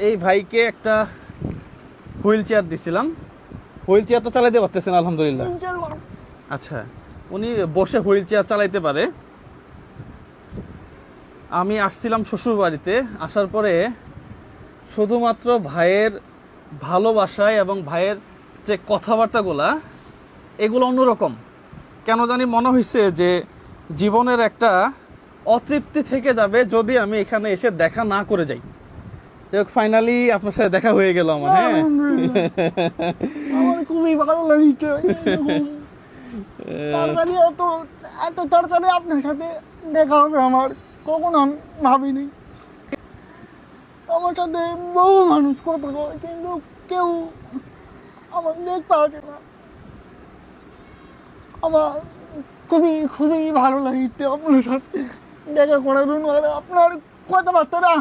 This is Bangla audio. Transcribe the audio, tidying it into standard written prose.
এই ভাইকে একটা হুইল চেয়ার দিছিলাম। হুইল চেয়ার তো চালাইতে পারতেছেন আলহামদুলিল্লাহ। আচ্ছা, উনি বসে হুইল চেয়ার চালাইতে পারে। আমি আসছিলাম শ্বশুর বাড়িতে, আসার পরে শুধুমাত্র ভাইয়ের ভালোবাসায় এবং ভাইয়ের যে কথাবার্তাগুলা, এগুলো অন্যরকম। কেন জানি মনে হয়েছে যে জীবনের একটা অতৃপ্তি থেকে যাবে যদি আমি এখানে এসে দেখা না করে যাই। ফাইনালি আপনার সাথে দেখা হয়ে গেল আমার। হ্যাঁ, আমার খুবই ভালো লাগছে। তাড়াতাড়ি এত তাড়াতাড়ি আপনার সাথে দেখা হবে আমার কখনো আমি ভাবিনি। আমার সাথে বহু মানুষ কথা কয়, কিন্তু কেউ আমার দেখতে আসে না। আমার খুবই খুবই ভালো লাগছে আপনার সাথে দেখা করার জন্য। আপনার কথাবার্তা